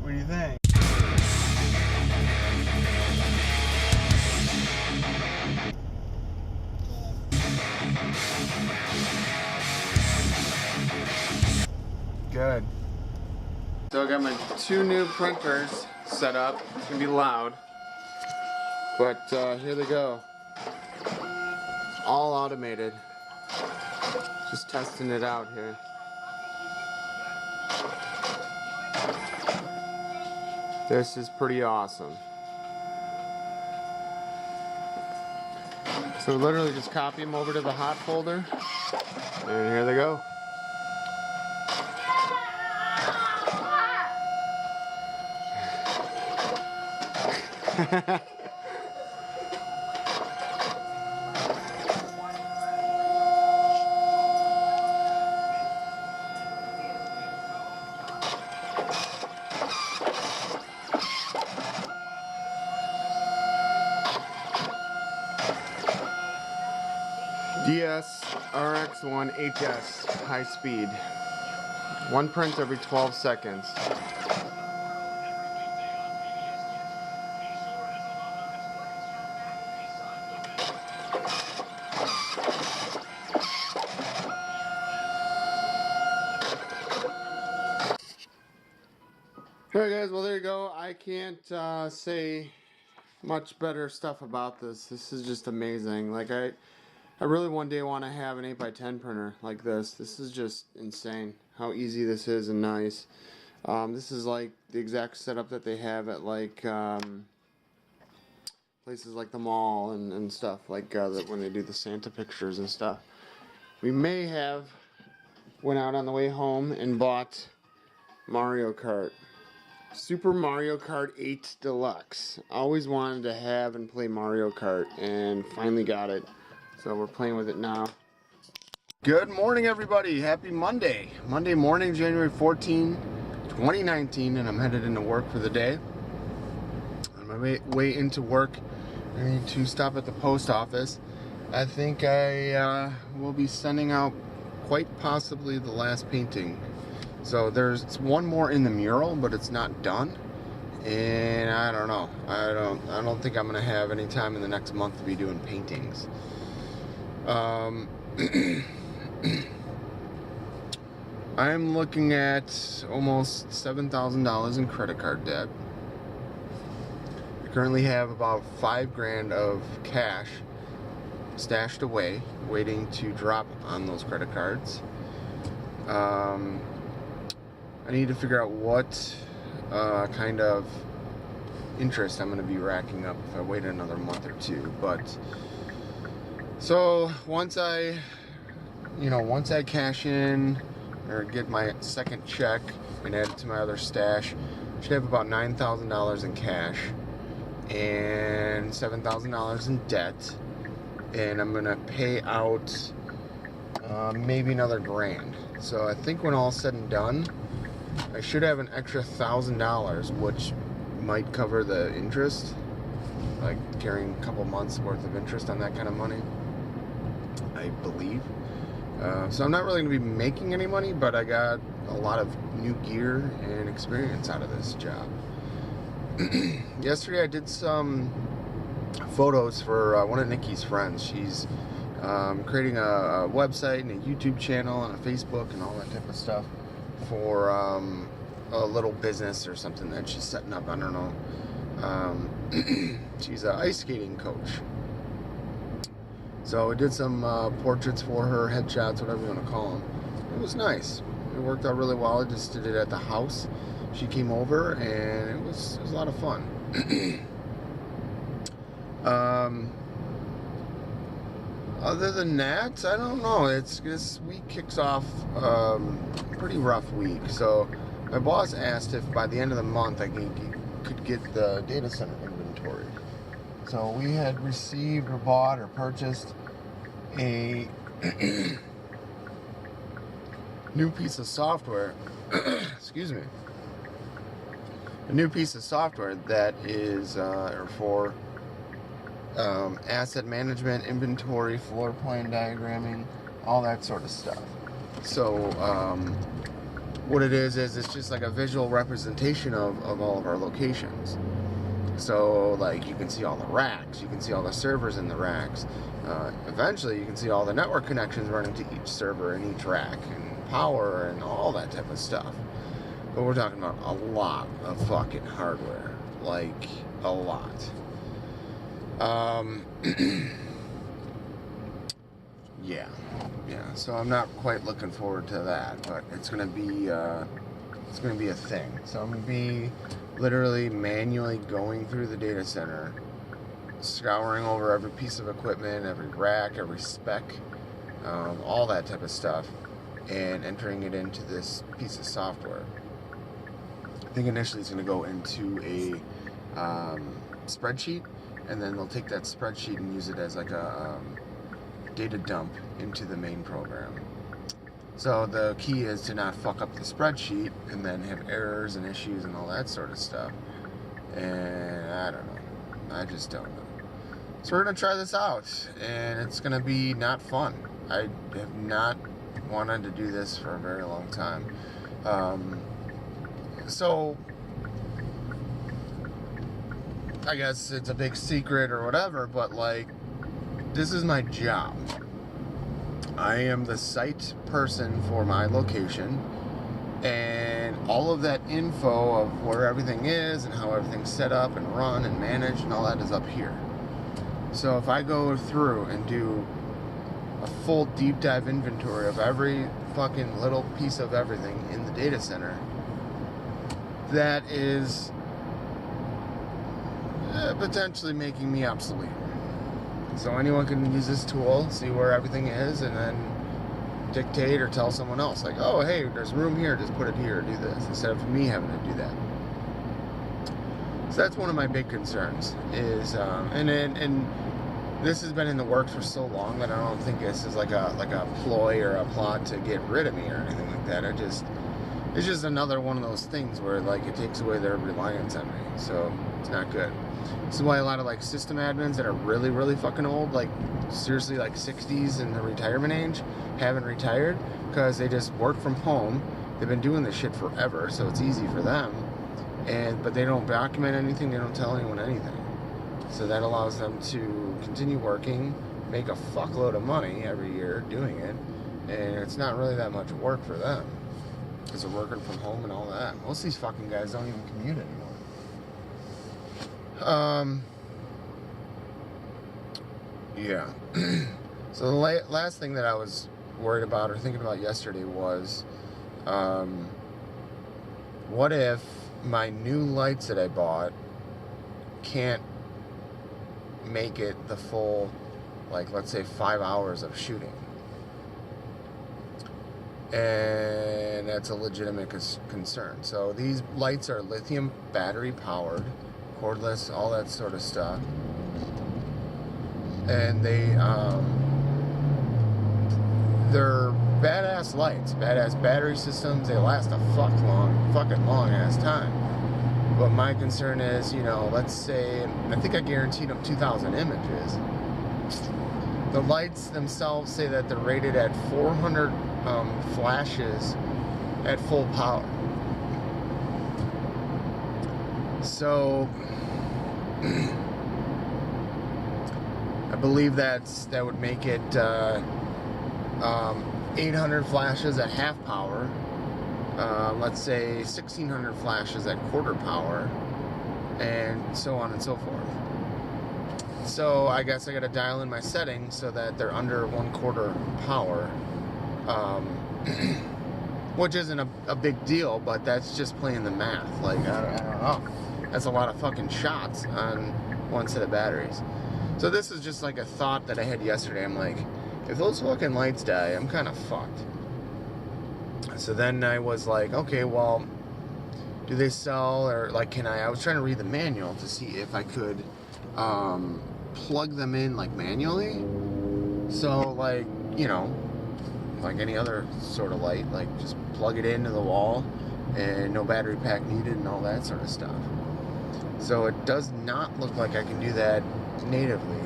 What do you think? Good. So I got my 2 new printers set up. It's gonna be loud, but here they go. All automated. Just testing it out here. This is pretty awesome. So literally just copy them over to the hot folder, and here they go. DS RX1 HS high speed. 1 print every 12 seconds. Alright guys, well there you go. I can't say much better stuff about this. This is just amazing. Like I really one day want to have an 8x10 printer like this. This is just insane how easy this is and nice. This is like the exact setup that they have at like places like the mall and stuff, like when they do the Santa pictures and stuff. We may have went out on the way home and bought Mario Kart. Super Mario Kart 8 Deluxe. Always wanted to have and play Mario Kart, and finally got it. So we're playing with it now. Good morning everybody, happy Monday. Monday morning, January 14, 2019, and I'm headed into work for the day. On my way into work, I need to stop at the post office. I think I will be sending out quite possibly the last painting. So there's one more in the mural, but it's not done. And I don't know. I don't think I'm gonna have any time in the next month to be doing paintings. I'm looking at almost $7,000 in credit card debt. I currently have about $5 grand of cash stashed away, waiting to drop on those credit cards. I need to figure out what kind of interest I'm going to be racking up if I wait another month or two. But so once I cash in or get my second check and add it to my other stash, I should have about $9,000 in cash and $7,000 in debt, and I'm gonna pay out maybe another grand. So I think when all's said and done, I should have an extra $1,000, which might cover the interest, like carrying a couple months worth of interest on that kind of money, I believe. So I'm not really going to be making any money, but I got a lot of new gear and experience out of this job. Yesterday I did some photos for one of Nikki's friends. She's creating a website and a YouTube channel and a Facebook and all that type of stuff for a little business or something that she's setting up. I don't know. She's an ice skating coach. So I did some portraits for her, headshots, whatever you want to call them. It was nice. It worked out really well. I just did it at the house. She came over and it was a lot of fun. Other than that, I don't know. This week kicks off pretty rough week. So my boss asked if by the end of the month I could get the data center inventory. So we had received or bought or purchased a new piece of software. Excuse me. A new piece of software that is for asset management, inventory, floor plan diagramming, all that sort of stuff. So what it is it's just like a visual representation of all of our locations. So, like, you can see all the racks, you can see all the servers in the racks. Eventually, you can see all the network connections running to each server and each rack, and power and all that type of stuff. But we're talking about a lot of fucking hardware. Like, a lot. Yeah. So I'm not quite looking forward to that, but it's gonna be a thing. So I'm gonna be literally manually going through the data center, scouring over every piece of equipment, every rack, every spec, all that type of stuff, and entering it into this piece of software. I think initially it's gonna go into a spreadsheet, and then they'll take that spreadsheet and use it as like a data dump into the main program. So the key is to not fuck up the spreadsheet and then have errors and issues and all that sort of stuff. And I don't know. I just don't know. So we're going to try this out, and it's going to be not fun. I have not wanted to do this for a very long time. So I guess it's a big secret or whatever, but like, this is my job. I am the site person for my location, and all of that info of where everything is and how everything's set up and run and managed and all that is up here. So if I go through and do a full deep dive inventory of every fucking little piece of everything in the data center, that is potentially making me obsolete. So anyone can use this tool, see where everything is, and then dictate or tell someone else, like, oh, hey, there's room here, just put it here, do this, instead of me having to do that. So that's one of my big concerns, is, and this has been in the works for so long that I don't think this is like a ploy or a plot to get rid of me or anything like that. It's just another one of those things where, like, it takes away their reliance on me, so it's not good. This is why a lot of, like, system admins that are really, really fucking old, like, seriously, like, 60s in the retirement age, haven't retired, because they just work from home. They've been doing this shit forever, so it's easy for them, but they don't document anything, they don't tell anyone anything. So that allows them to continue working, make a fuckload of money every year doing it, and it's not really that much work for them, because they're working from home and all that. Most of these fucking guys don't even commute anymore. Yeah. So the last thing that I was worried about or thinking about yesterday was, what if my new lights that I bought can't make it the full, like, let's say 5 hours of shooting? And that's a legitimate concern. So these lights are lithium battery powered, cordless, all that sort of stuff, and they're badass lights, badass battery systems. They last a fucking long ass time. But my concern is, you know, let's say, I think I guaranteed them 2,000 images. The lights themselves say that they're rated at 400 flashes at full power. So I believe that would make it 800 flashes at half power, let's say 1,600 flashes at quarter power, and so on and so forth. So I guess I gotta dial in my settings so that they're under 1/4 power, which isn't a big deal, but that's just playing the math. Like, I don't know. That's a lot of fucking shots on one set of batteries. So this is just like a thought that I had yesterday. I'm like, if those fucking lights die, I'm kind of fucked. So then I was like, okay, well, do they sell, or like, I was trying to read the manual to see if I could plug them in, like, manually. So, like, you know, like any other sort of light, like, just plug it into the wall and no battery pack needed and all that sort of stuff. So it does not look like I can do that natively,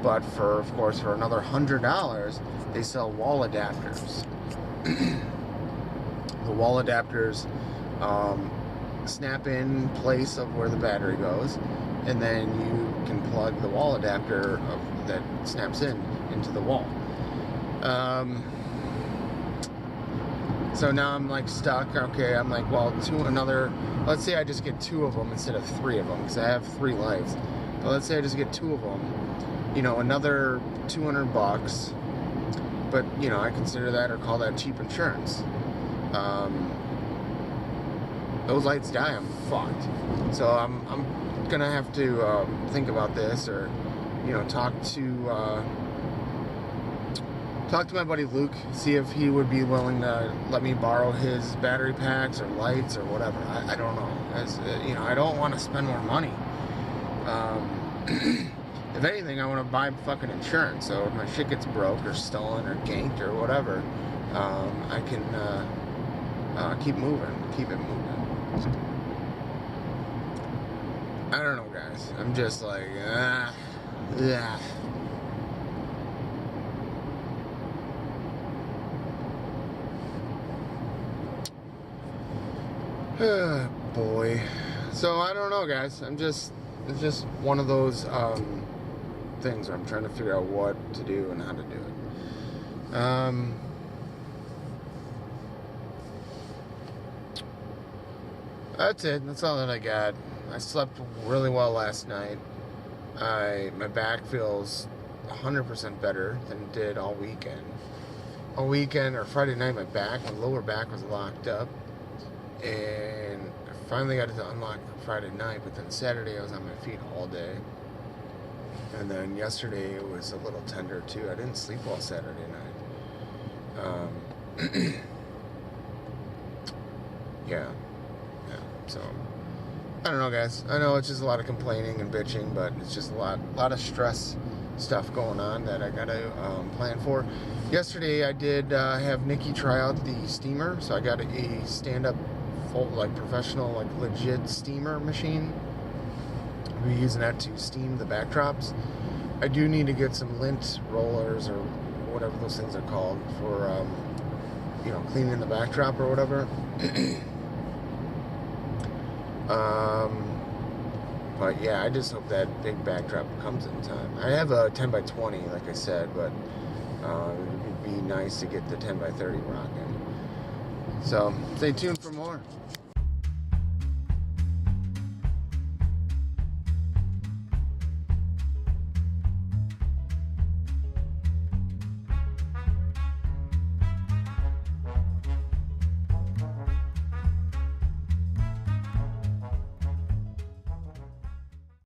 but of course, for another $100, they sell wall adapters. the wall adapters snap in place of where the battery goes, and then you can plug the wall adapter that snaps into the wall. So now I'm like stuck. Okay, I'm like, well, let's say I just get 2 of them instead of 3 of them, because I have 3 lights. But let's say I just get 2 of them, you know, another $200. But, you know, I consider that or call that cheap insurance. Those lights die, I'm fucked. So I'm gonna have to think about this, or, you know, talk to my buddy Luke, see if he would be willing to let me borrow his battery packs or lights or whatever. I don't know. As you know, I don't want to spend more money. If anything, I want to buy fucking insurance, so if my shit gets broke or stolen or ganked or whatever, I can keep it moving. I don't know, guys. I'm just like, yeah. Boy. So I don't know, guys. It's just one of those things where I'm trying to figure out what to do and how to do it. That's it. That's all that I got. I slept really well last night. My back feels 100% better than it did all weekend. All weekend, or Friday night, my lower back was locked up. And I finally got it to unlock Friday night, but then Saturday I was on my feet all day. And then yesterday it was a little tender too. I didn't sleep well Saturday night. Yeah. So I don't know, guys. I know it's just a lot of complaining and bitching, but it's just a lot of stress stuff going on that I gotta plan for. Yesterday I did have Nikki try out the steamer, so I got a stand-up, full, like, professional, like, legit steamer machine. We're using that to steam the backdrops. I do need to get some lint rollers or whatever those things are called for you know, cleaning the backdrop or whatever. But yeah, I just hope that big backdrop comes in time. I have a 10x20, like I said, but it would be nice to get the 10x30 rocking. So stay tuned for more.